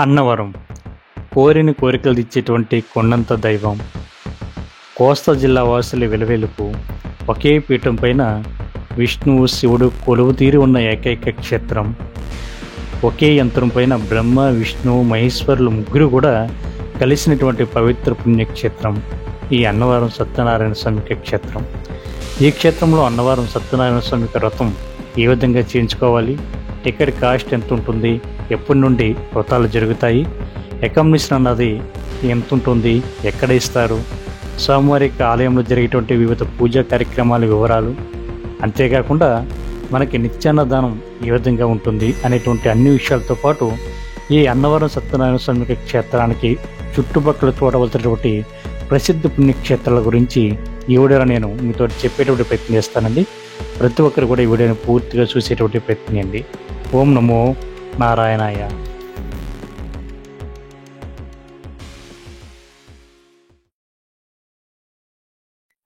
అన్నవరం కోరిన కోరికలు ఇచ్చేటువంటి కొండంత దైవం. కోస్తా జిల్లా వాసుల వెలువెలుపు. ఒకే పీఠం పైన విష్ణువు శివుడు కొలువు తీరి ఉన్న ఏకైక క్షేత్రం. ఒకే యంత్రం పైన బ్రహ్మ విష్ణువు మహేశ్వరులు ముగ్గురు కూడా కలిసినటువంటి పవిత్ర పుణ్యక్షేత్రం ఈ అన్నవరం సత్యనారాయణ స్వామికి క్షేత్రం. ఈ క్షేత్రంలో అన్నవరం సత్యనారాయణ స్వామికి వ్రతం ఏ విధంగా చేయించుకోవాలి, టికెట్ కాస్ట్ ఎంత ఉంటుంది, ఎప్పటి నుండి వ్రతాలు జరుగుతాయి, అకామిడేషన్ అన్నది ఎంత ఉంటుంది, ఎక్కడ ఇస్తారు, స్వామివారి ఆలయంలో జరిగేటువంటి వివిధ పూజా కార్యక్రమాల వివరాలు, అంతేకాకుండా మనకి నిత్యాన్నదానం ఏ విధంగా ఉంటుంది అనేటువంటి అన్ని విషయాలతో పాటు ఈ అన్నవరం సత్యనారాయణ స్వామి క్షేత్రానికి చుట్టుపక్కల చూడవలసినటువంటి ప్రసిద్ధ పుణ్యక్షేత్రాల గురించి ఈ వీడియోలో నేను మీతో చెప్పేటువంటి ప్రయత్నం చేస్తానండి. ప్రతి ఒక్కరు కూడా ఈ వీడియోని పూర్తిగా చూసేటువంటి ప్రయత్నం చేయండి. ఓం నమో నారాయణాయ.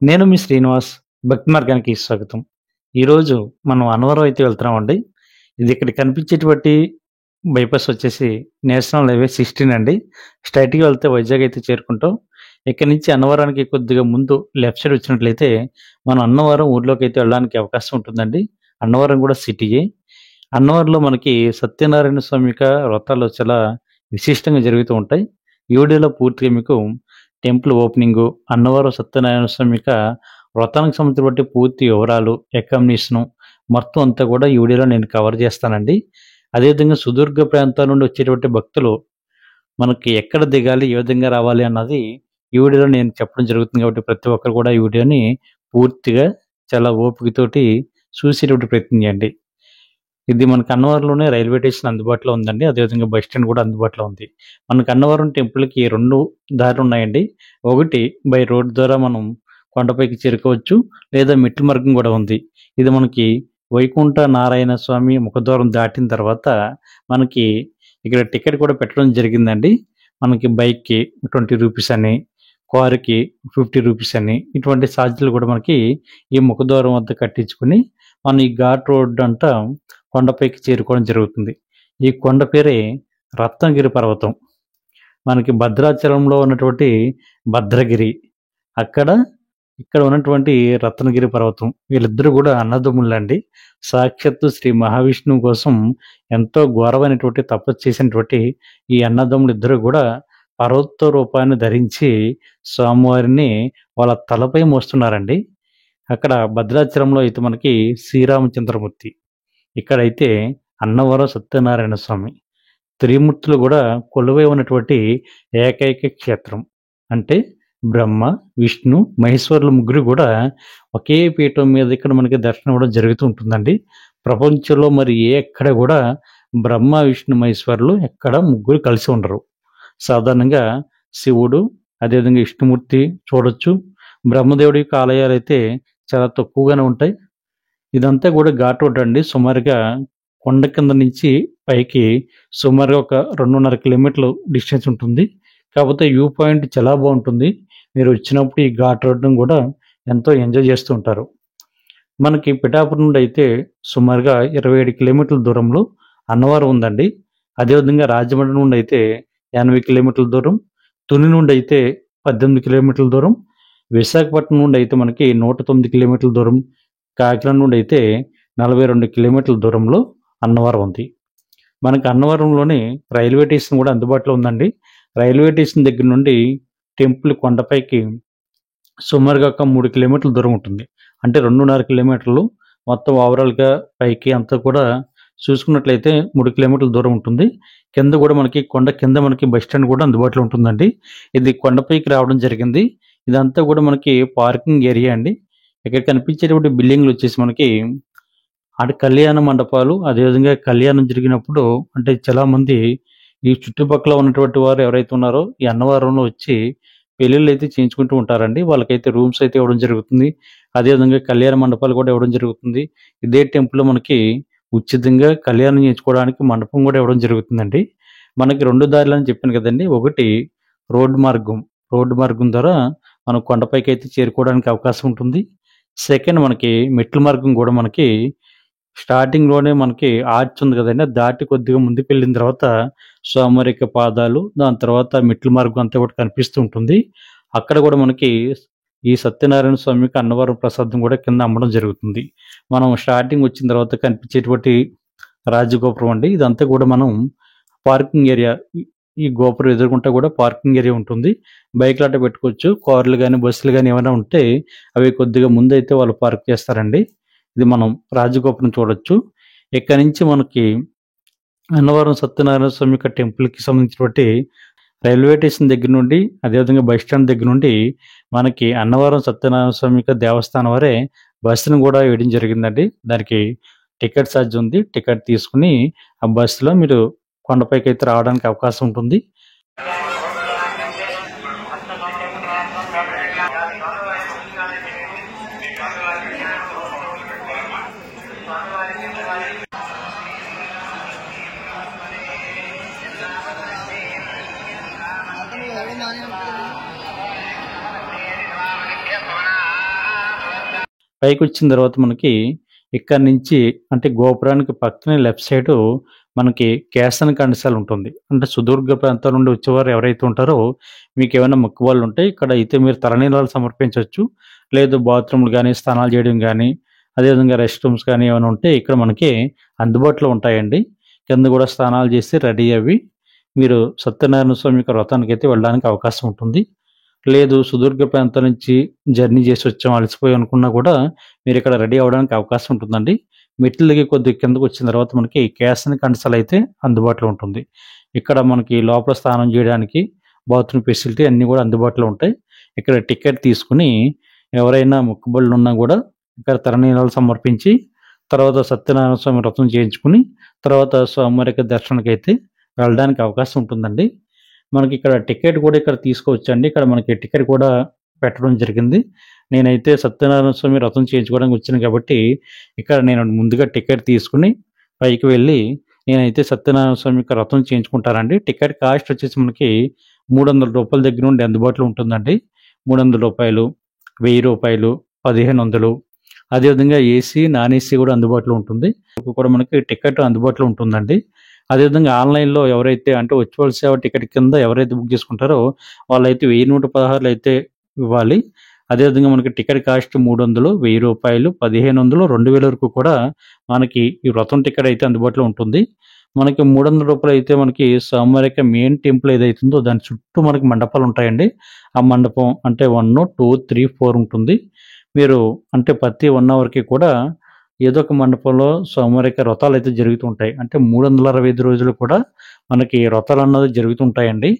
నేను మీ శ్రీనివాస్, భక్తి మార్గానికి స్వాగతం. ఈరోజు మనం అన్నవరం అయితే వెళ్తున్నామండి. ఇది ఇక్కడ కనిపించేటువంటి బైపాస్ వచ్చేసి నేషనల్ హైవే 16 అండి. స్ట్రైట్గా వెళ్తే వైజాగ్ అయితే చేరుకుంటాం. ఇక్కడ నుంచి అన్నవరానికి కొద్దిగా ముందు లెఫ్ట్ సైడ్ వచ్చినట్లయితే మనం అన్నవరం ఊర్లోకి అయితే వెళ్ళడానికి అవకాశం ఉంటుందండి. అన్నవరం కూడా సిటీయే. అన్నవరంలో మనకి సత్యనారాయణ స్వామి వ్రతాలు చాలా విశిష్టంగా జరుగుతూ ఉంటాయి. ఈ వీడియోలో పూర్తిగా మీకు టెంపుల్ ఓపెనింగు, అన్నవరం సత్యనారాయణ స్వామి వ్రతానికి సంబంధించిన పూర్తి వివరాలు, అకామిడేషను మొత్తం అంతా కూడా ఈ వీడియోలో నేను కవర్ చేస్తానండి. అదేవిధంగా సుదీర్ఘ ప్రాంతాల నుండి వచ్చేటువంటి భక్తులు మనకి ఎక్కడ దిగాలి, ఏ విధంగా రావాలి అన్నది ఈ వీడియోలో నేను చెప్పడం జరుగుతుంది. కాబట్టి ప్రతి ఒక్కరు కూడా ఈ వీడియోని పూర్తిగా చాలా ఓపికతోటి చూసేటువంటి ప్రయత్నం చేయండి. ఇది మనకు అన్నవరంలోనే రైల్వే స్టేషన్ అందుబాటులో ఉందండి. అదేవిధంగా బస్ స్టాండ్ కూడా అందుబాటులో ఉంది. మనకు అన్నవరం టెంపుల్కి 2 దారులు ఉన్నాయండి. ఒకటి బై రోడ్ ద్వారా మనం కొండపైకి చేరుకోవచ్చు, లేదా మెట్ల మార్గం కూడా ఉంది. ఇది మనకి వైకుంఠ నారాయణ స్వామి ముఖద్వారం దాటిన తర్వాత మనకి ఇక్కడ టికెట్ కూడా పెట్టడం జరిగిందండి. మనకి బైక్కి 20 రూపీస్ అని, కారుకి 50 రూపీస్ అని, ఇటువంటి ఛార్జీలు కూడా మనకి ఈ ముఖద్వారం వద్ద కట్టించుకుని మనం ఈ ఘాట్ రోడ్ అంతా కొండపైకి చేరుకోవడం జరుగుతుంది. ఈ కొండ పేరే రత్నగిరి పర్వతం. మనకి భద్రాచలంలో ఉన్నటువంటి భద్రగిరి, ఇక్కడ ఉన్నటువంటి రత్నగిరి పర్వతం, వీళ్ళిద్దరూ కూడా అన్నదమ్ములండి. సాక్షాత్తు శ్రీ మహావిష్ణువు కోసం ఎంతో ఘోరమైనటువంటి తపస్సు చేసినటువంటి ఈ అన్నదమ్ములు ఇద్దరు కూడా పర్వత రూపాన్ని ధరించి స్వామివారిని వాళ్ళ తలపై మోస్తున్నారండి. అక్కడ భద్రాచలంలో అయితే మనకి శ్రీరామచంద్రమూర్తి, ఇక్కడైతే అన్నవరం సత్యనారాయణ స్వామి, త్రిమూర్తులు కూడా కొలువై ఉన్నటువంటి ఏకైక క్షేత్రం. అంటే బ్రహ్మ విష్ణు మహేశ్వరుల ముగ్గురు కూడా ఒకే పీఠం మీద ఇక్కడ మనకి దర్శనం ఇవ్వడం జరుగుతూ ఉంటుందండి. ప్రపంచంలో మరి ఎక్కడ కూడా బ్రహ్మ విష్ణు మహేశ్వరులు ఎక్కడ ముగ్గురు కలిసి ఉండరు. సాధారణంగా శివుడు, అదేవిధంగా విష్ణుమూర్తి చూడొచ్చు. బ్రహ్మదేవుడి యొక్క ఆలయాలు అయితే చాలా తక్కువగానే ఉంటాయి. ఇదంతా కూడా ఘాట్ రోడ్ అండి. సుమారుగా కొండ కింద నుంచి పైకి సుమారుగా ఒక 2.5 కిలోమీటర్లు డిస్టెన్స్ ఉంటుంది. కాకపోతే వ్యూ పాయింట్ చాలా బాగుంటుంది. మీరు వచ్చినప్పుడు ఈ ఘాట్ రోడ్ను కూడా ఎంతో ఎంజాయ్ చేస్తూ ఉంటారు. మనకి పిఠాపురం నుండి అయితే సుమారుగా 27 కిలోమీటర్ల దూరంలో అన్నవరం ఉందండి. అదేవిధంగా రాజమండ్రి నుండి అయితే 80 కిలోమీటర్ల దూరం, తుని నుండి అయితే 18 కిలోమీటర్ల దూరం, విశాఖపట్నం నుండి అయితే మనకి 109 కిలోమీటర్ల దూరం, కాకినాడ నుండి అయితే 42 కిలోమీటర్ల దూరంలో అన్నవరం ఉంది. మనకి అన్నవరంలోని రైల్వే స్టేషన్ కూడా అందుబాటులో ఉందండి. రైల్వే స్టేషన్ దగ్గర నుండి టెంపుల్ కొండపైకి సుమారుగా ఒక 3 కిలోమీటర్ల దూరం ఉంటుంది. అంటే 2.5 కిలోమీటర్లు. మొత్తం ఓవరాల్గా పైకి అంతా కూడా చూసుకున్నట్లయితే 3 కిలోమీటర్ల దూరం ఉంటుంది. కింద కూడా మనకి కొండ కింద మనకి బస్ స్టాండ్ కూడా అందుబాటులో ఉంటుందండి. ఇది కొండపైకి రావడం జరిగింది. ఇదంతా కూడా మనకి పార్కింగ్ ఏరియా అండి. ఇక్కడ కనిపించేటువంటి బిల్డింగ్లు వచ్చేసి మనకి కళ్యాణ మండపాలు, అదేవిధంగా కళ్యాణం జరిగినప్పుడు అంటే చాలా మంది ఈ చుట్టుపక్కల ఉన్నటువంటి వారు ఎవరైతే ఉన్నారో ఈ అన్నవరంలో వచ్చి పెళ్ళిళ్ళు అయితే చేయించుకుంటూ ఉంటారండి. వాళ్ళకైతే రూమ్స్ అయితే ఇవ్వడం జరుగుతుంది. అదేవిధంగా కళ్యాణ మండపాలు కూడా ఇవ్వడం జరుగుతుంది. ఇదే టెంపుల్లో మనకి ఉచితంగా కళ్యాణం చేయించుకోవడానికి మండపం కూడా ఇవ్వడం జరుగుతుందండి. మనకి 2 దారులు అని చెప్పాను కదండి. ఒకటి రోడ్డు మార్గం ద్వారా మనం కొండపైకి అయితే చేరుకోవడానికి అవకాశం ఉంటుంది. సెకండ్ మనకి మెట్ల మార్గం కూడా మనకి స్టార్టింగ్‌లోనే మనకి ఆర్చ్ ఉంది కదండీ! అది దాటి కొద్దిగా ముందుకెళ్ళిన తర్వాత సోమరిక పాదాలు, దాని తర్వాత మెట్ల మార్గం అంతా కూడా కనిపిస్తూ ఉంటుంది. అక్కడ కూడా మనకి ఈ సత్యనారాయణ స్వామికి అన్నవరం ప్రసాదం కూడా కింద అమ్మడం జరుగుతుంది. మనం స్టార్టింగ్ వచ్చిన తర్వాత కనిపించేటువంటి రాజగోపురం అండి. ఇదంతా కూడా మనం పార్కింగ్ ఏరియా. ఈ గోపురం ఎదురుగుంటా కూడా పార్కింగ్ ఏరియా ఉంటుంది. బైక్‌లట్ట పెట్టుకోవచ్చు. కార్‌లు గాని, బస్సులు గాని ఏమైనా ఉంటే అవి కొద్దిగా ముందైతే వాళ్ళు పార్క్ చేస్తారండి. ఇది మనం రాజగోపురం చూడొచ్చు. ఇక్కడి నుంచి మనకి అన్నవరం సత్యనారాయణ స్వామి యొక్క టెంపుల్‌కి సంబంధించినటువంటి రైల్వే స్టేషన్ దగ్గర నుండి, అదేవిధంగా బస్ స్టాండ్ దగ్గర నుండి మనకి అన్నవరం సత్యనారాయణ స్వామి యొక్క దేవస్థానం వరే బస్సును కూడా వేయడం జరిగిందండి. దానికి టికెట్ ఛార్జ్ ఉంది. టికెట్ తీసుకొని ఆ బస్సులో మీరు కొండపైకైతే రావడానికి అవకాశం ఉంటుంది. పైకొచ్చిన తర్వాత మనకి ఇక్కడి నుంచి అంటే గోపురానికి పక్కనే లెఫ్ట్ సైడు మనకి కేసన కండసాల ఉంటుంది. అంటే సుదూర్ఘ ప్రాంతాల నుండి వచ్చేవారు ఎవరైతే ఉంటారో మీకేమైనా మొక్కుబడులుంటే ఇక్కడ అయితే మీరు తలనీలాలు సమర్పించొచ్చు. లేదు బాత్రూమ్‌లు గాని, స్నానాలు చేయడం గాని, అదేవిధంగా రెస్ట్ రూమ్స్ కానీ ఏమైనా ఉంటే ఇక్కడ మనకి అందుబాటులో ఉంటాయండి. కింద గూడా స్నానాలు చేసి రెడీ అవ్వి మీరు సత్యనారాయణ స్వామి యొక్క వ్రతానికైతే వెళ్ళడానికి అవకాశం ఉంటుంది. లేదు సుదూర్ఘ ప్రాంతం నుంచి జర్నీ చేసొచ్చాం, అలసిపోయాం అనుకున్నా కూడా మీరిక్కడ రెడీ అవ్వడానికి అవకాశం ఉంటుందండి. మెట్లు దిగి కొద్దిగా కిందకొచ్చిన తర్వాత మనకి కేసన కండసాలైతే అందుబాటులో ఉంటుంది. ఇక్కడ మనకి లోపల స్నానం జేయడానికి బాత్రూమ్ ఫెసిలిటీ అన్నీ గూడా అందుబాటులో ఉంటాయి. ఇక్కడ టికెట్ తీసుకొని ఎవరైనా మొక్కుబడులున్నా గూడా ఇక్కడ తలనీలాలు సమర్పించి, తర్వాత సత్యనారాయణ స్వామి వ్రతం చేయించుకొని, తర్వాత స్వామివారి యొక్క దర్శనానికైతే వెళ్ళడానికి అవకాశం ఉంటుందండి. మనకిక్కడ టికెట్ కూడా ఇక్కడ తీసుకోవచ్చండి. ఇక్కడ మనకి టికెట్ కూడా పెట్టడం జరిగింది. నేనైతే సత్యనారాయణ స్వామి వ్రతం చేయించుకోవడానికి వచ్చాను కాబట్టి, ఇక్కడ నేను ముందుగా టికెట్ తీసుకొని పైకి వెళ్ళి నేనైతే సత్యనారాయణ స్వామి యొక్క వ్రతం చేయించుకుంటానండి. టికెట్ కాస్ట్ వచ్చేసి మనకి రూ. 300 దగ్గర నుండి అందుబాటులో ఉంటుందండి. రూ. 300, రూ. 1000, 1500 అదేవిధంగా ఏసీ, నాన్ ఏసీ కూడా అందుబాటులో ఉంటుంది. కూడా మనకి టికెట్ అందుబాటులో ఉంటుందండి. అదేవిధంగా ఆన్‌లైన్‌లో ఎవరైతే అంటే వర్చువల్ సేవ టికెట్ కింద ఎవరైతే బుక్ చేసుకుంటారో వాళ్ళైతే 1116 అయితే ఇవ్వాలి. అదేవిధంగా మనకి టికెట్ కాస్ట్ 300, రూ. 1000, 1500, 2000 వరకు కూడా మనకి ఈ వ్రతం టికెట్ అయితే అందుబాటులో ఉంటుంది. మనకి రూ. 300 అయితే మనకి స్వామివారి యొక్క మెయిన్ టెంపుల్ ఏదైతుందో దాని చుట్టూ మనకి మండపాలు ఉంటాయండి. ఆ మండపం అంటే 1, 2, 3, 4 ఉంటుంది. మీరు అంటే ప్రతి 1 అవర్‌కి కూడా ఏదో ఒక మండపంలో స్వామివారి యొక్క వ్రతాలైతే జరుగుతూ ఉంటాయి. అంటే 365 రోజులు కూడా మనకి వ్రతాలన్నది జరుగుతూ ఉంటాయండి.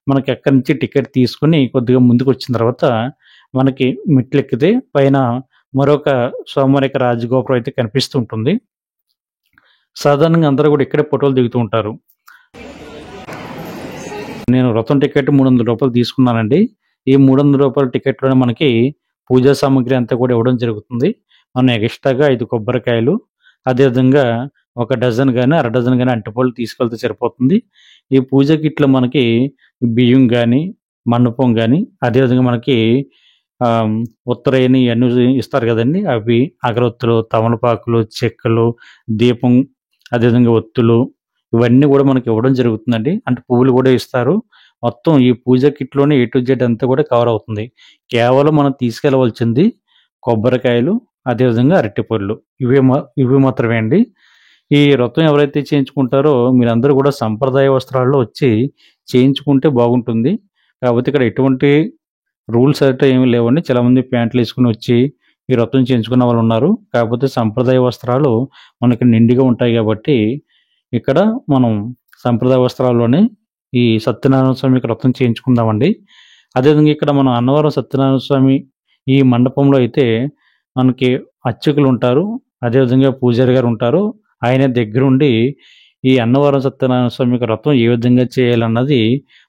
మనకి అక్కడి నుంచి టికెట్ తీసుకొని కొద్దిగా ముందుకొచ్చిన తర్వాత మనకి మెట్లెక్కితే పైన మరొక స్వామివారి యొక్క రాజగోపురం అయితే కనిపిస్తూ ఉంటుంది. సాధారణంగా అందరూ కూడా ఇక్కడే ఫోటోలు దిగుతూ ఉంటారు. నేను వ్రతం టికెట్ రూ. 300 తీసుకున్నానండి. ఈ రూ. 300 టికెట్‌లోనే మనకి పూజా సామాగ్రి అంతా కూడా ఇవ్వడం జరుగుతుంది. మనం ఎక్స్‌ట్రాగా 5 కొబ్బరికాయలు, అదేవిధంగా ఒక డజన్ గాని, అర డజన్ గాని అరటిపళ్ళు తీసుకెళ్తే సరిపోతుంది. ఈ పూజ కిట్‌లో మనకి బియ్యం గాని, మండపం గాని, అదేవిధంగా మనకి ఉత్తరాయని ఇయన్నీ ఇస్తారు గదండీ! అవి, అగరొత్తులు, తమలపాకులు, చెక్కలు, దీపం, అదేవిధంగా ఒత్తులు ఇవన్నీ గూడా మనకి ఇవ్వడం జరుగుతుందండి. అంటే పువ్వులు గూడా ఇస్తారు. మొత్తం ఈ పూజ కిట్‌లోనే ఏ టు జెడ్ అంతా కూడా కవర్ అవుతుంది. కేవలం మనం తీసుకెళ్ళవలసింది కొబ్బరికాయలు, అదేవిధంగా అరటిపళ్ళు ఇవి మాత్రమే అండి. ఈ వ్రతం ఎవరైతే చేయించుకుంటారో మీరందరూ కూడా సంప్రదాయ వస్త్రాల్లో వచ్చి చేయించుకుంటే బాగుంటుంది. కాపోతే ఇక్కడ ఎటువంటి రూల్స్ అయితే ఏమి లేవండి. చాలామంది ప్యాంట్‌లేసుకొని వచ్చి ఈ వ్రతం చేయించుకున్న వాళ్ళున్నారు. కాకపోతే సంప్రదాయ వస్త్రాలు మనకి నిండుగా ఉంటాయి గాబట్టి, ఇక్కడ మనం సంప్రదాయ వస్త్రాల్లోనే ఈ సత్యనారాయణ స్వామికి వ్రతం చేయించుకుందామండి. అదేవిధంగా ఇక్కడ మనం అన్నవరం సత్యనారాయణ స్వామి ఈ మండపంలో అయితే మనకి అర్చకులుంటారు. అదేవిధంగా పూజారి గారుంటారు. ఆయనే దగ్గరుండి ఈ అన్నవరం సత్యనారాయణ స్వామి యొక్క వ్రతం ఏ విధంగా చేయాలన్నది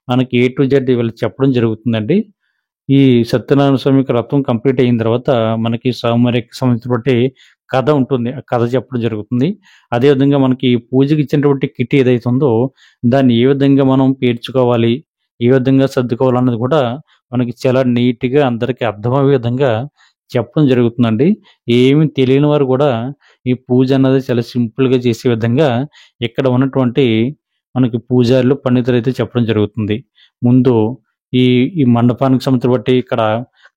మనకి ఏ టు జెడ్ వీళ్ళకి చెప్పడం జరుగుతుందండి. ఈ సత్యనారాయణ స్వామి యొక్క వ్రతం కంప్లీట్ అయిన తర్వాత మనకి స్వామివారికి సంబంధించినటువంటి కథ ఉంటుంది. ఆ కథ చెప్పడం జరుగుతుంది. అదేవిధంగా మనకి పూజకి ఇచ్చినటువంటి కిట్ ఏదైతే ఉందో దాన్ని ఏ విధంగా మనం పేర్చుకోవాలి, ఏ విధంగా సర్దుకోవాలన్నది కూడా మనకి చాలా నీట్‌గా అందరికి అర్థమయ్యే విధంగా చెప్పడం జరుగుతుందండి. ఏమి తెలియని వారు కూడా ఈ పూజ అన్నది చాలా సింపుల్‌గా చేసే విధంగా ఇక్కడ ఉన్నటువంటి మనకి పూజారులు, పండితులైతే చెప్పడం జరుగుతుంది. ముందు ఈ ఈ మండపానికి సంబంధించి బట్టి ఇక్కడ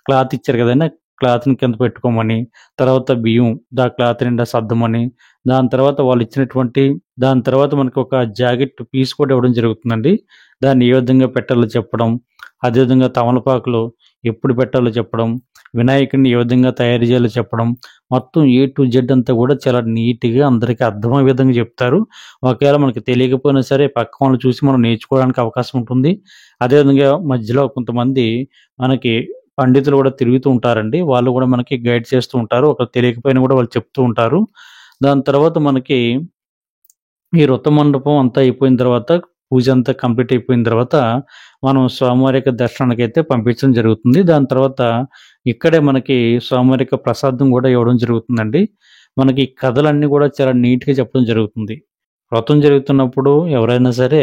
క్లాత్ ఇచ్చారు కదండీ! క్లాత్‌ని కింద పెట్టుకోమని, తర్వాత బియ్యం క్లాత్ నిండా సర్దమని, దాని తర్వాత మనకి ఒక జాకెట్ పీస్ కూడా ఇవ్వడం జరుగుతుందండి. దాన్ని ఏ విధంగా పెట్టాలో చెప్పడం, అదేవిధంగా తమలపాకులు ఎప్పుడు పెట్టాలో చెప్పడం, వినాయకుడిని ఏ విధంగా తయారు చేయాలో చెప్పడం, మొత్తం ఏ టు జెడ్ అంతా కూడా చాలా నీట్‌గా అందరికి అర్థమయ్యే విధంగా చెప్తారు. ఒకవేళ మనకు తెలియకపోయినా సరే పక్క వాళ్ళని చూసి మనం నేర్చుకోవడానికి అవకాశం ఉంటుంది. అదేవిధంగా మధ్యలో కొంతమంది మనకి పండితులు కూడా తిరుగుతూ ఉంటారండి. వాళ్ళు కూడా మనకి గైడ్ చేస్తూ ఉంటారు. ఒకవేళ తెలియకపోయినా కూడా వాళ్ళు చెప్తూ ఉంటారు. దాని తర్వాత మనకి ఈ రథ మండపం అంతా అయిపోయిన తర్వాత, పూజ అంతా కంప్లీట్ అయిపోయిన తర్వాత, మనం స్వామివారి యొక్క దర్శనానికైతే పంపించడం జరుగుతుంది. దాని తర్వాత ఇక్కడే మనకి స్వామివారి యొక్క ప్రసాదం కూడా ఇవ్వడం జరుగుతుందండి. మనకి ఈ కథలన్నీ కూడా చాలా నీట్‌గా చెప్పడం జరుగుతుంది. వ్రతం జరుగుతున్నప్పుడు ఎవరైనా సరే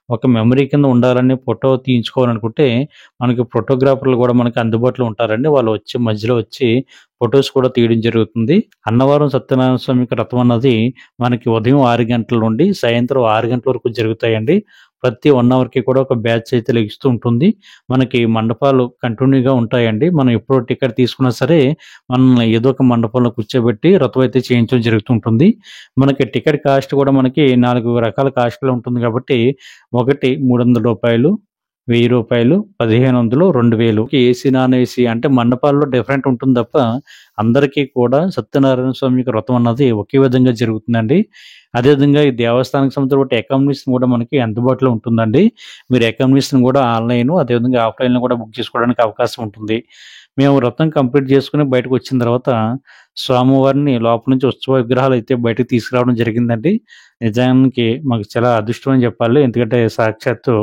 ఒక మెమరీ కింద ఉండాలని ఫోటో తీయించుకోవాలనుకుంటే, మనకి ఫోటోగ్రాఫర్‌లు కూడా మనకి అందుబాటులో ఉంటారండి. వాళ్ళు వచ్చి మధ్యలో వచ్చి ఫోటోస్ కూడా తీయడం జరుగుతుంది. అన్నవరం సత్యనారాయణ స్వామికి వ్రతం అన్నది మనకి ఉదయం 6 గంటల నుండి సాయంత్రం 6 గంటల వరకు జరుగుతాయండి. ప్రతి 1 అవర్‌కి కూడా ఒక బ్యాచ్ అయితే లెగిస్తూ ఉంటుంది. మనకి మండపాలు కంటిన్యూగా ఉంటాయండి. మనం ఎప్పుడు టికెట్ తీసుకున్నా సరే, మనల్ని ఏదో ఒక మండపంలో కూర్చోబెట్టి వ్రతం అయితే చేయించడం జరుగుతూ ఉంటుంది. మనకి టికెట్ కాస్ట్ కూడా మనకి 4 రకాల కాస్ట్‌లో ఉంటుంది కాబట్టి, ఒకటి రూ. 300, రూ. 1000, రూ. 1500, 2000 ఏసీ, నాన్ ఏసీ అంటే మండపాల్లో డిఫరెంట్ ఉంటుంది తప్ప, అందరికీ కూడా సత్యనారాయణ స్వామి యొక్క వ్రతం అన్నది ఒకే విధంగా జరుగుతుందండి. అదేవిధంగా ఈ దేవస్థానానికి సంబంధించిన బట్టి అకామిడేషన్ కూడా మనకి అందుబాటులో ఉంటుందండి. మీరు అకామిడేషన్ కూడా ఆన్‌లైను, అదేవిధంగా ఆఫ్‌లైన్‌లో కూడా బుక్ చేసుకోవడానికి అవకాశం ఉంటుంది. మేము వ్రతం కంప్లీట్ చేసుకొని బయటకొచ్చిన తర్వాత, స్వామివారిని లోపల నుంచి ఉత్సవ విగ్రహాలైతే బయటకి తీసుకురావడం జరిగిందండి. నిజానికి మాకు చాలా అదృష్టం అని చెప్పాలి. ఎందుకంటే సాక్షాత్తు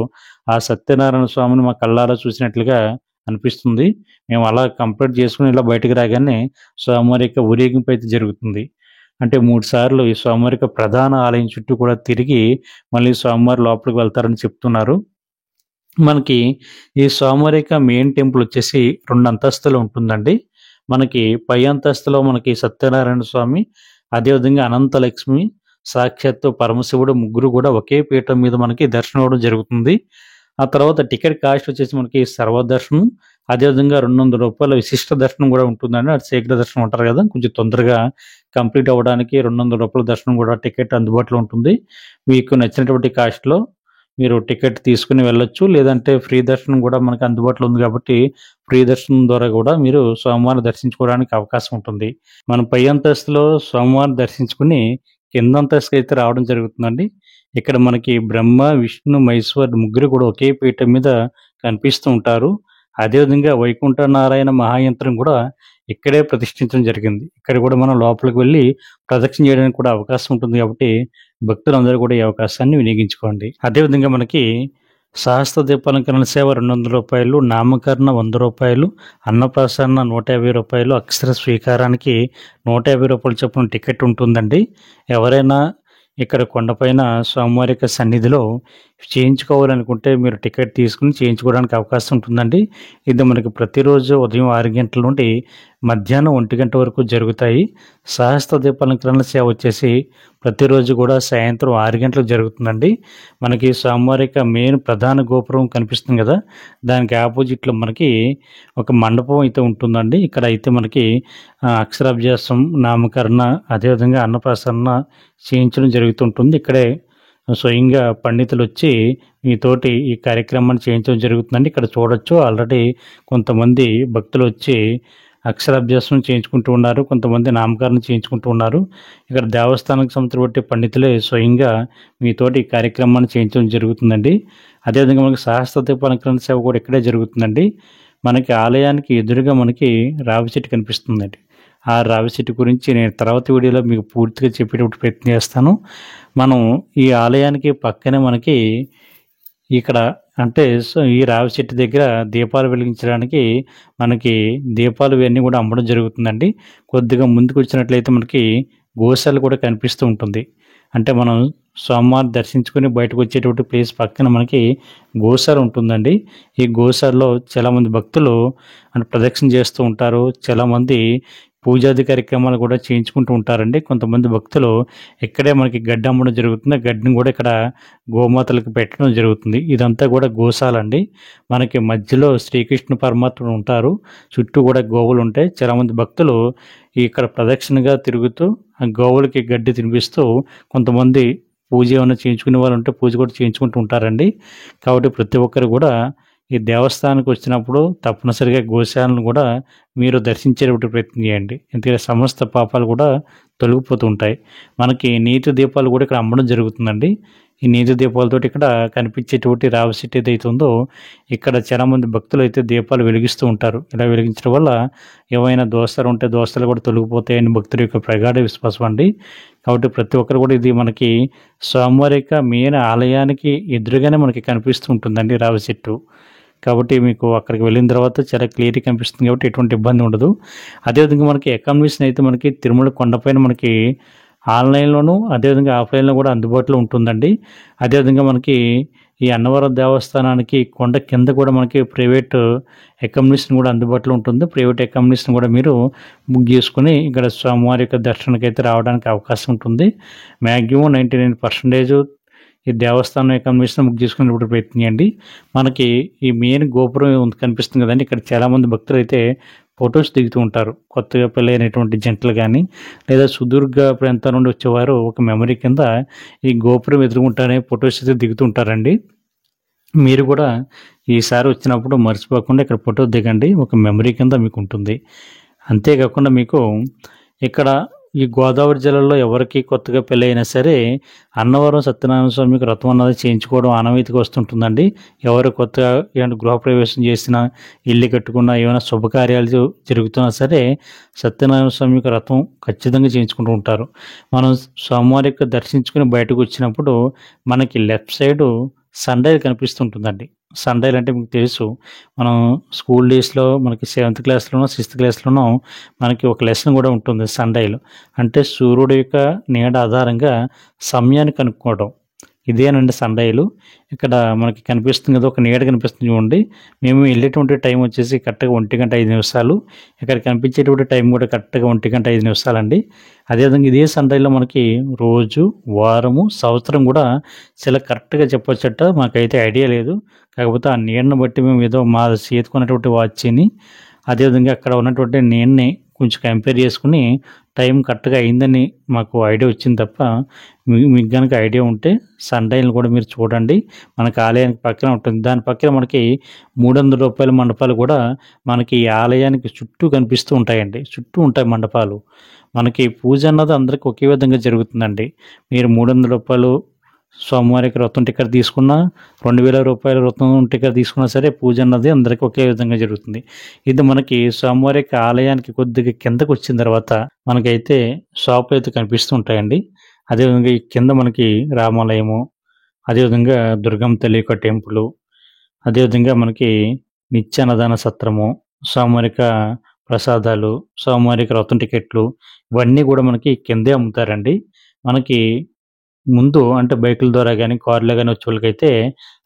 ఆ సత్యనారాయణ స్వామిని మా కళ్ళారా చూసినట్లుగా అనిపిస్తుంది. మేము అలా కంప్లీట్ చేసుకొని ఇలా బయటకి రాగానే స్వామివారి యొక్క ఊరేగింపు అయితే జరుగుతుంది. అంటే 3 సార్లు ఈ స్వామివారి యొక్క ప్రధాన ఆలయం చుట్టూ కూడా తిరిగి మళ్ళీ స్వామివారు లోపలికి వెళ్తారని చెప్తున్నారు. మనకి ఈ స్వామివారి యొక్క మెయిన్ టెంపుల్ వచ్చేసి 2 అంతస్తులు ఉంటుందండి. మనకి పై అంతస్తులో మనకి సత్యనారాయణ స్వామి, అదేవిధంగా అనంతలక్ష్మి, సాక్షాత్తు పరమశివుడు ముగ్గురు కూడా ఒకే పీఠం మీద మనకి దర్శనం అవ్వడం జరుగుతుంది. ఆ తర్వాత టికెట్ కాస్ట్ వచ్చేసి మనకి సర్వదర్శనం, అదేవిధంగా రూ. 200 విశిష్ట దర్శనం కూడా ఉంటుందండి. అది శీఘ్ర దర్శనం అంటారు కదా! కొంచెం తొందరగా కంప్లీట్ అవ్వడానికి రూ. 200 దర్శనం కూడా టికెట్ అందుబాటులో ఉంటుంది. మీకు నచ్చినటువంటి కాస్ట్‌లో మీరు టికెట్ తీసుకొని వెళ్ళొచ్చు. లేదంటే ఫ్రీ దర్శనం కూడా మనకు అందుబాటులో ఉంది కాబట్టి, ఫ్రీ దర్శనం ద్వారా కూడా మీరు స్వామివారిని దర్శించుకోవడానికి అవకాశం ఉంటుంది. మనం పై అంతస్తులో స్వామివారిని దర్శించుకొని కింద అంతస్తుకైతే రావడం జరుగుతుందండి. ఇక్కడ మనకి బ్రహ్మ, విష్ణు, మహేశ్వరుడు ముగ్గురు కూడా ఒకే పీఠం మీద కనిపిస్తూ ఉంటారు. అదేవిధంగా వైకుంఠ నారాయణ మహాయంత్రం కూడా ఇక్కడే ప్రతిష్ఠించడం జరిగింది. ఇక్కడ కూడా మనం లోపలికి వెళ్లి ప్రదక్షిణ చేయడానికి కూడా అవకాశం ఉంటుంది కాబట్టి, భక్తులందరూ కూడా ఈ అవకాశాన్ని వినియోగించుకోండి. అదేవిధంగా మనకి సహస్ర దీపాలంకరణ సేవ రూ. 200, నామకరణ రూ. 100, అన్నప్రాసన రూ. 150, అక్షర స్వీకారానికి రూ. 150 చొప్పున టికెట్ ఉంటుందండి. ఎవరైనా ఇక్కడ కొండపైన స్వామివారి యొక్క సన్నిధిలో చేయించుకోవాలనుకుంటే మీరు టికెట్ తీసుకొని చేయించుకోవడానికి అవకాశం ఉంటుందండి. ఇది మనకి ప్రతిరోజు ఉదయం 6 గంటల నుండి మధ్యాహ్నం 1 గంట వరకు జరుగుతాయి. సహస్ర దీపాలంకరణ సేవ వచ్చేసి ప్రతిరోజు కూడా సాయంత్రం 6 గంటలకు జరుగుతుందండి. మనకి స్వామివారి యొక్క మెయిన్ ప్రధాన గోపురం కనిపిస్తుంది కదా! దానికి ఆపోజిట్‌లో మనకి ఒక మండపం అయితే ఉంటుందండి. ఇక్కడ అయితే మనకి అక్షరాభ్యాసం, నామకరణ, అదేవిధంగా అన్నప్రాసన చేయించడం జరుగుతుంటుంది. ఇక్కడే స్వయంగా పండితులొచ్చి మీతోటి ఈ కార్యక్రమాన్ని చేయించడం జరుగుతుందండి. ఇక్కడ చూడొచ్చు ఆల్రెడీ కొంతమంది భక్తులొచ్చి అక్షరాభ్యాసం చేయించుకుంటూ ఉన్నారు. కొంతమంది నామకరణం చేయించుకుంటూ ఉన్నారు. ఇక్కడ దేవస్థానానికి సంబంధించిన పండితులే స్వయంగా మీతోటి ఈ కార్యక్రమాన్ని చేయించడం జరుగుతుందండి. అదేవిధంగా మనకి సహస్ర దీపాలంకరణ సేవ కూడా ఇక్కడే జరుగుతుందండి. మనకి ఆలయానికి ఎదురుగా మనకి రావి చెట్టు కనిపిస్తుందండి. ఆ రావి చెట్టు గురించి నేను తర్వాత వీడియోలో మీకు పూర్తిగా చెప్పేటప్పుడు ప్రయత్నం చేస్తాను. మనం ఈ ఆలయానికి పక్కనే మనకి ఇక్కడ అంటే ఈ రావి చెట్టు దగ్గర దీపాలు వెలిగించడానికి మనకి దీపాలు ఇవన్నీ కూడా అమ్మడం జరుగుతుందండి. కొద్దిగా ముందుకొచ్చినట్లయితే మనకి గోశాల కూడా కనిపిస్తూ ఉంటుంది. అంటే మనం స్వామివారిని దర్శించుకొని బయటకొచ్చేటువంటి ప్లేస్ పక్కన మనకి గోశాల ఉంటుందండి. ఈ గోశాలలో చాలామంది భక్తులు ప్రదక్షిణ చేస్తూ ఉంటారు. చాలామంది పూజాది కార్యక్రమాలు కూడా చేయించుకుంటూ ఉంటారండి. కొంతమంది భక్తులు ఇక్కడే మనకి గడ్డి అమ్మడం జరుగుతుంది. ఆ గడ్డిని కూడా ఇక్కడ గోమాతలకు పెట్టడం జరుగుతుంది. ఇదంతా కూడా గోశాలండి. మనకి మధ్యలో శ్రీకృష్ణ పరమాత్ముడు ఉంటారు. చుట్టూ కూడా గోవులుంటాయి. చాలామంది భక్తులు ఇక్కడ ప్రదక్షిణగా తిరుగుతూ ఆ గోవులకి గడ్డి తినిపిస్తూ కొంతమంది పూజ ఏమైనా చేయించుకునే వాళ్ళు ఉంటే పూజ కూడా చేయించుకుంటూ ఉంటారండి. కాబట్టి ప్రతి ఒక్కరు కూడా ఈ దేవస్థానానికి వచ్చినప్పుడు తప్పనిసరిగా గోశాలను కూడా మీరు దర్శించేటువంటి ప్రయత్నం చేయండి. ఎందుకంటే సమస్త పాపాలు కూడా తొలగిపోతూ ఉంటాయి. మనకి నీతి దీపాలు కూడా ఇక్కడ అమ్మడం జరుగుతుందండి. ఈ నీతి దీపాలతోటి ఇక్కడ కనిపించేటువంటి రావి చెట్టు ఏదైతే ఉందో ఇక్కడ చాలామంది భక్తులు అయితే దీపాలు వెలిగిస్తూ ఉంటారు. ఇలా వెలిగించడం వల్ల ఏవైనా దోషాలు ఉంటే దోషాలు కూడా తొలగిపోతాయని భక్తుల యొక్క ప్రగాఢ విశ్వాసం అండి. కాబట్టి ప్రతి ఒక్కరు కూడా ఇది మనకి స్వామివారి యొక్క మెయిన్ ఆలయానికి ఎదురుగానే మనకి కనిపిస్తూ ఉంటుందండి రావి చెట్టు. కాబట్టి మీకు అక్కడికి వెళ్ళిన తర్వాత చాలా క్లియర్‌గా కనిపిస్తుంది కాబట్టి ఎటువంటి ఇబ్బంది ఉండదు. అదేవిధంగా మనకి అకామిడేషన్ అయితే మనకి తిరుమల కొండపైన మనకి ఆన్‌లైన్‌లోను అదేవిధంగా ఆఫ్‌లైన్‌లో కూడా అందుబాటులో ఉంటుందండి. అదేవిధంగా మనకి ఈ అన్నవరం దేవస్థానానికి కొండ కింద కూడా మనకి ప్రైవేట్ అకామిడేషన్ కూడా అందుబాటులో ఉంటుంది. ప్రైవేట్ అకామిడేషన్ కూడా మీరు బుక్ చేసుకొని ఇక్కడ స్వామివారి యొక్క దర్శనానికైతే రావడానికి అవకాశం ఉంటుంది. మాక్సిమం 99% ఈ దేవస్థానం అకామిడేషన్ బుక్ చేసుకునేటప్పుడు ప్రయత్నం చేయండి. మనకి ఈ మెయిన్ గోపురం కనిపిస్తుంది కదండీ! ఇక్కడ చాలామంది భక్తులైతే ఫోటోస్ దిగుతూ ఉంటారు. కొత్తగా పెళ్ళైనటువంటి జంటలు గానీ, లేదా సుదూర్ఘ ప్రాంతాల నుండి వచ్చేవారు ఒక మెమరీ కింద ఈ గోపురం ఎదురుగుంటానే ఫోటోస్ అయితే దిగుతూ ఉంటారండి. మీరు కూడా ఈసారి వచ్చినప్పుడు మర్చిపోకుండా ఇక్కడ ఫోటో దిగండి. ఒక మెమరీ కింద మీకుంటుంది. అంతేకాకుండా మీకు ఇక్కడ ఈ గోదావరి జిల్లాలో ఎవరికి కొత్తగా పెళ్ళైనా సరే అన్నవరం సత్యనారాయణ స్వామికి వ్రతం అన్నది చేయించుకోవడం ఆనవాయితీగా వస్తుంటుందండి. ఎవరు కొత్తగా ఏమైనా గృహప్రవేశం చేసినా, ఇల్లు కట్టుకున్నా, ఏమైనా శుభకార్యాలు జరుగుతున్నా సరే సత్యనారాయణ స్వామికి వ్రతం ఖచ్చితంగా చేయించుకుంటూ ఉంటారు. మనం స్వామివారి యొక్క దర్శించుకుని బయటకు వచ్చినప్పుడు మనకి లెఫ్ట్ సైడు సన్ కనిపిస్తుంటుందండి. సన్ అంటే మీకు తెలుసు. మనం స్కూల్ డేస్‌లో మనకి 7th క్లాస్‌లోనో, 6th క్లాస్‌లోనో మనకి ఒక లెసన్ కూడా ఉంటుంది సన్ అంటే సూర్యుడి యొక్క నీడ ఆధారంగా సమయాన్ని కనుక్కోవడం. ఇదేనండి సన్ ఇక్కడ మనకి కనిపిస్తుంది కదా! ఒక నీడ కనిపిస్తుంది చూడండి. మేము వెళ్ళేటువంటి టైం వచ్చేసి కరెక్ట్‌గా 1:05. ఇక్కడ కనిపించేటువంటి టైం కూడా కరెక్ట్‌గా 1:05 అదేవిధంగా ఇదే సన్ మనకి రోజు, వారము, సంవత్సరం కూడా చాలా కరెక్ట్‌గా చెప్పొచ్చట. మాకైతే ఐడియా లేదు. కాకపోతే ఆ నీడను బట్టి మేము ఏదో మా చేతికున్నటువంటి వాచ్‌ని అదేవిధంగా అక్కడ ఉన్నటువంటి నీడని కొంచెం కంపేర్ చేసుకొని టైం కరెక్ట్‌గా అయిందని మాకు ఐడియా వచ్చింది తప్ప మీకు గనుక ఐడియా ఉంటే సన్ కూడా మీరు చూడండి. మనకి ఆలయానికి పక్కన ఉంటుంది. దాని పక్కన మనకి రూ. 300 మండపాలు కూడా మనకి ఈ ఆలయానికి చుట్టూ కనిపిస్తూ ఉంటాయండి. చుట్టూ ఉంటాయి మండపాలు. మనకి పూజ అన్నది అందరికి ఒకే విధంగా జరుగుతుందండి. మీరు రూ. 300 స్వామివారికి వ్రతం టికెట్ తీసుకున్నా, రూ. 2000 వ్రతం టికెట్ తీసుకున్నా సరే పూజ అన్నది అందరికీ ఒకే విధంగా జరుగుతుంది. ఇది మనకి స్వామివారి యొక్క ఆలయానికి కొద్దిగా కిందకొచ్చిన తర్వాత మనకైతే షాపులు అయితే కనిపిస్తూ ఉంటాయండి. అదేవిధంగా ఈ కింద మనకి రామాలయము, అదేవిధంగా దుర్గమ్మ తల్లి యొక్క టెంపులు, అదేవిధంగా మనకి నిత్య అన్నదాన సత్రము, స్వామివారి యొక్క ప్రసాదాలు, స్వామివారి యొక్క వ్రతం టికెట్లు ఇవన్నీ కూడా మనకి కిందే అమ్ముతారండి. మనకి ముందు అంటే బైకుల ద్వారా గానీ, కార్‌లో గానీ వచ్చేవాళ్ళకైతే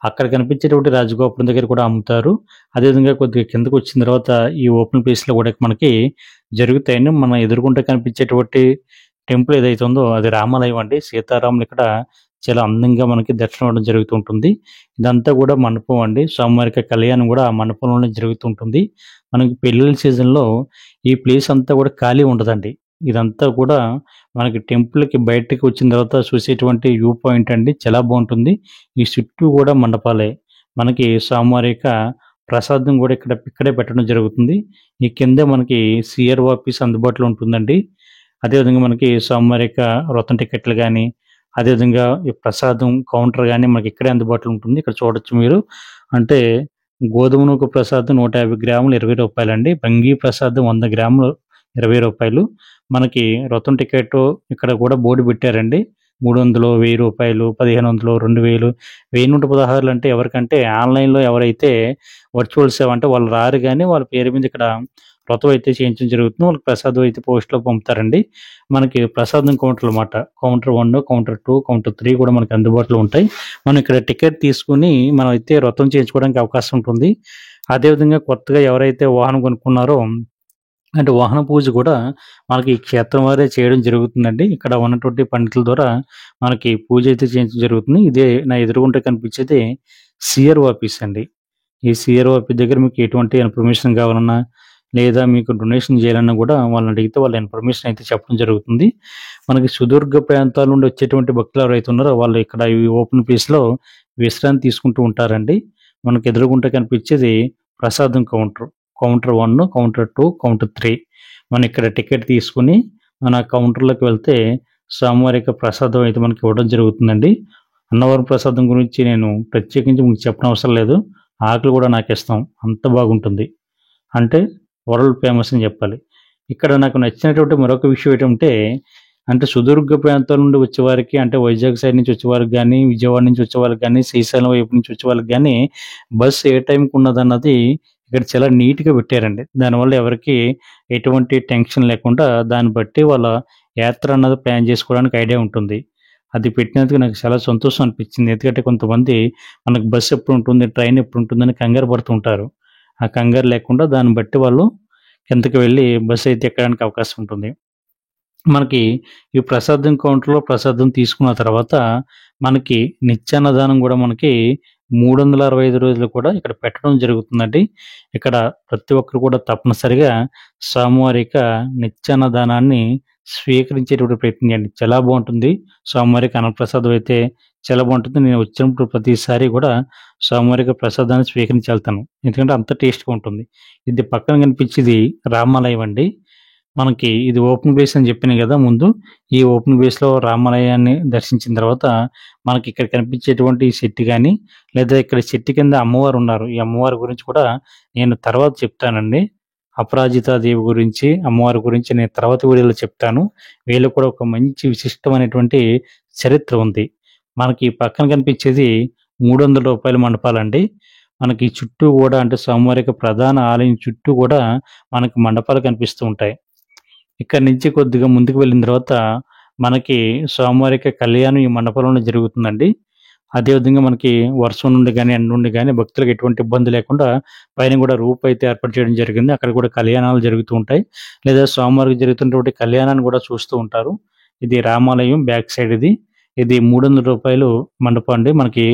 అక్కడ కనిపించేటువంటి రాజగోపురం దగ్గర కూడా అమ్ముతారు. అదేవిధంగా కొద్దిగా కిందకొచ్చిన తర్వాత ఈ ఓపెన్ ప్లేస్‌లో కూడా మనకి జరుగుతాయండి. మన ఎదురుగుండా కనిపించేటువంటి టెంపుల్ ఏదైతే ఉందో అది రామాలయం అండి. సీతారాములు ఇక్కడ చాలా అందంగా మనకి దర్శనం అవ్వడం జరుగుతూ ఉంటుంది. ఇదంతా కూడా మండపం అండి. స్వామివారి యొక్క కళ్యాణం కూడా ఆ మండపంలోనే జరుగుతూ ఉంటుంది. మనకి పెళ్ళిళ్ళ సీజన్‌లో ఈ ప్లేస్ అంతా కూడా ఖాళీ ఉండదండి. ఇదంతా కూడా మనకి టెంపుల్‌కి బయటకి వచ్చిన తర్వాత చూసేటువంటి వ్యూ పాయింట్ అండి. చాలా బావుంటుంది. ఈ చుట్టూ కూడా మండపాలే. మనకి స్వామివారి యొక్క ప్రసాదం కూడా ఇక్కడే పెట్టడం జరుగుతుంది. ఈ కిందే మనకి సీఆర్ఓ ఆఫీస్ అందుబాటులో ఉంటుందండి. అదేవిధంగా మనకి స్వామివారి యొక్క వ్రతం టికెట్లు గానీ, అదేవిధంగా ఈ ప్రసాదం కౌంటర్ గానీ మనకి ఇక్కడే అందుబాటులో ఉంటుంది. ఇక్కడ చూడొచ్చు మీరు. అంటే గోధుమ నూక ప్రసాదం 150 గ్రాములు రూ. 20 బంగి ప్రసాదం 100 గ్రాములు రూ. 20 మనకి వ్రతం టికెట్టు ఇక్కడ కూడా బోర్డు పెట్టారండి. 300, రూ. 1000, 1500, 2000, 1116 అంటే ఎవరికంటే ఆన్‌లైన్‌లో ఎవరైతే వర్చువల్ సేవ అంటే వాళ్ళు రారు గానీ వాళ్ళ పేరు మీద ఇక్కడ వ్రతం అయితే చేయించడం జరుగుతుంది. వాళ్ళకి ప్రసాదం అయితే పోస్ట్‌లో పంపుతారండి. మనకి ప్రసాదం కౌంటర్‌లమాట. కౌంటర్ 1, కౌంటర్ 2, కౌంటర్ 3 కూడా మనకు అందుబాటులో ఉంటాయి. మనం ఇక్కడ టికెట్ తీసుకొని మనం అయితే వ్రతం చేయించుకోవడానికి అవకాశం ఉంటుంది. అదేవిధంగా కొత్తగా ఎవరైతే వాహనం కొనుక్కున్నారో అంటే వాహన పూజ కూడా మనకి ఈ క్షేత్రం వారే చేయడం జరుగుతుందండి. ఇక్కడ ఉన్నటువంటి పండితుల ద్వారా మనకి పూజ అయితే చేయించడం జరుగుతుంది. ఇదే నా ఎదురుగుంట కనిపించేది సీఆర్ఓ ఆఫీస్ అండి. ఈ సీఆర్ఓ ఆఫీస్ దగ్గర మీకు ఎటువంటి ఇన్ఫర్మేషన్ కావాలన్నా, లేదా మీకు డొనేషన్ చేయాలన్నా కూడా వాళ్ళని అడిగితే వాళ్ళ ఇన్ఫర్మేషన్ అయితే చెప్పడం జరుగుతుంది. మనకి సుదీర్ఘ ప్రాంతాల నుండి వచ్చేటువంటి భక్తులు ఎవరైతే ఉన్నారో వాళ్ళు ఇక్కడ ఈ ఓపెన్ ప్లేస్‌లో విశ్రాంతి తీసుకుంటూ ఉంటారండి. మనకు ఎదురుగుంట కనిపించేది ప్రసాదం కౌంటర్. Counter 1, counter 2, counter 3. మనం ఇక్కడ టికెట్ తీసుకొని మన కౌంటర్‌లోకి వెళ్తే స్వామివారి యొక్క ప్రసాదం అయితే మనకి ఇవ్వడం జరుగుతుందండి. అన్నవరం ప్రసాదం గురించి నేను ప్రత్యేకించి మీకు చెప్పనవసరం లేదు. ఆకులు కూడా నాకిష్టం. అంత బాగుంటుంది. అంటే వరల్డ్ ఫేమస్ అని చెప్పాలి. ఇక్కడ నాకు నచ్చినటువంటి మరొక విషయం ఏంటంటే, అంటే సుదీర్ఘ ప్రాంతాల నుండి వచ్చేవారికి అంటే వైజాగ్ సైడ్ నుంచి వచ్చేవారికి గానీ, విజయవాడ నుంచి వచ్చేవాళ్ళకి గానీ, శ్రీశైలం వైపు నుంచి వచ్చేవాళ్ళకి గానీ బస్ ఏ టైంకి ఉన్నదన్నది ఇక్కడ చాలా నీట్‌గా పెట్టారండి. దానివల్ల ఎవరికీ ఎటువంటి టెన్షన్ లేకుండా దాన్ని బట్టి వాళ్ళ యాత్ర అన్నది ప్లాన్ చేసుకోవడానికి ఐడియా ఉంటుంది. అది పెట్టినందుకు నాకు చాలా సంతోషం అనిపించింది. ఎందుకంటే కొంతమంది మనకు బస్ ఎప్పుడుంటుంది, ట్రైన్ ఎప్పుడుంటుందని కంగారు పడుతూ ఉంటారు. ఆ కంగారు లేకుండా దాన్ని బట్టి వాళ్ళు కిందకి వెళ్లి బస్ అయితే ఎక్కడానికి అవకాశం ఉంటుంది. మనకి ఈ ప్రసాదం కౌంటర్‌లో ప్రసాదం తీసుకున్న తర్వాత మనకి నిత్యాన్నదానం గూడా మనకి 365 రోజులు కూడా ఇక్కడ పెట్టడం జరుగుతుందండి. ఇక్కడ ప్రతి ఒక్కరు కూడా తప్పనిసరిగా స్వామివారి యొక్క నిత్యాన్నదానాన్ని స్వీకరించేటువంటి ప్రయత్నం చేయండి. చాలా బావుంటుంది. స్వామివారికి అన్నప్రసాదం అయితే చాలా బావుంటుంది. నేను వచ్చినప్పుడు ప్రతిసారి గూడా స్వామివారికి ప్రసాదాన్ని స్వీకరించి ఎళ్తాను. ఎందుకంటే అంత టేస్ట్‌గా ఉంటుంది. ఇది పక్కన కనిపించేది రామాలయం అండి. మనకి ఇది ఓపెన్ ప్లేస్ అని చెప్పాను గదా! ముందు. ఈ ఓపెన్ ప్లేస్‌లో రామాలయాన్ని దర్శించిన తర్వాత మనకి ఇక్కడ కనిపించేటువంటి ఈ చెట్టు గాని, లేదా ఇక్కడ చెట్టు కింద అమ్మవారున్నారు. ఈ అమ్మవారి గురించి కూడా నేను తర్వాత చెప్తానండి. అపరాజితాదేవి గురించి, అమ్మవారి గురించి నేను తర్వాత వీడియోలో చెప్తాను. వీళ్ళకి కూడా ఒక మంచి విశిష్టమైనటువంటి చరిత్ర ఉంది. మనకి పక్కన కనిపించేది రూ. 300 మండపాలండి. మనకి చుట్టూ గూడా అంటే స్వామివారి యొక్క ప్రధాన ఆలయం చుట్టూ గూడా మనకి మండపాలు కనిపిస్తూ ఉంటాయి. ఇక్కడి నుంచి కొద్దిగా ముందుకు వెళ్ళిన తర్వాత మనకి స్వామివారి యొక్క కళ్యాణం ఈ మండపంలోనే జరుగుతుందండి. అదే విధంగా మనకి వర్షం నుండి గాని, ఎండ నుండి గాని భక్తులకు ఎటువంటి ఇబ్బంది లేకుండా పైన గూడా రూప్ అయితే ఏర్పాటు చేయడం జరిగింది. అక్కడ కూడా కళ్యాణాలు జరుగుతూ ఉంటాయి. లేదా స్వామివారికి జరుగుతున్నటువంటి కళ్యాణాన్ని గూడా చూస్తూ ఉంటారు. ఇది రామాలయం బ్యాక్ సైడ్ ఇది. ఇది రూ. 300 మండపం అండి. మనకి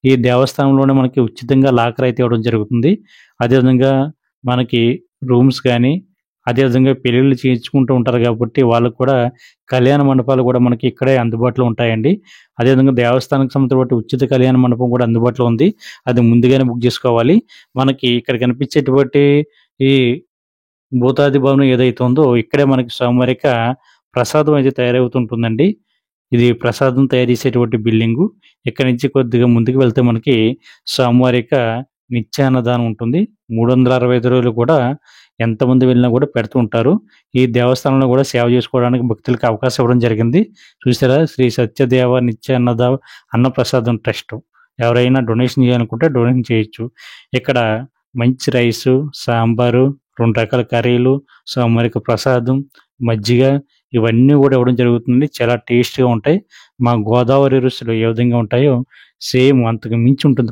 ఈ దేవస్థానంలోనే మనకి ఉచితంగా లాకర్ అయితే ఇవ్వడం జరుగుతుంది. అదే విధంగా మనకి రూమ్స్ గాని, అదే విధంగా పెళ్ళిళ్ళు చేయించుకుంటూ ఉంటారు గాబట్టి వాళ్ళకి కూడా కళ్యాణ మండపాలు గూడా మనకి ఇక్కడే అందుబాటులో ఉంటాయండి. అదే విధంగా దేవస్థానానికి సంబంధించినటువంటి ఉచిత కళ్యాణ మండపం కూడా అందుబాటులో ఉంది. అది ముందుగానే బుక్ జేసుకోవాలి. మనకి ఇక్కడ కనిపించేటువంటి ఈ భూతాది భవనం ఏదైతే ఉందో ఇక్కడే మనకి స్వామివారి యొక్క ప్రసాదం అయితే తయారవుతుంటుందండి. ఇది ప్రసాదం తయారు చేసేటువంటి బిల్డింగు. ఇక్కడి నుంచి కొద్దిగా ముందుకు వెళ్తే మనకి స్వామివారి యొక్క నిత్యాన్నదానం ఉంటుంది. 365 రోజులు కూడా ఎంతమంది వెళ్ళినా కూడా పెడుతూ ఉంటారు. ఈ దేవస్థానంలో కూడా సేవ చేసుకోవడానికి భక్తులకి అవకాశం ఇవ్వడం జరిగింది. చూసారా శ్రీ సత్యదేవ నిత్యాన్నద అన్నప్రసాదం ట్రస్ట్. ఎవరైనా డొనేషన్ చేయాలనుకుంటే డొనేషన్ చేయొచ్చు. ఇక్కడ మంచి రైసు, సాంబారు, 2 రకాల కర్రీలు, స్వామివారికి ప్రసాదం, మజ్జిగ ఇవన్నీ గూడా ఇవ్వడం జరుగుతుంది. చాలా టేస్ట్‌గా ఉంటాయి. మా గోదావరి రుచులు ఏ విధంగా ఉంటాయో సేమ్ అంతకు మించి ఉంటుంది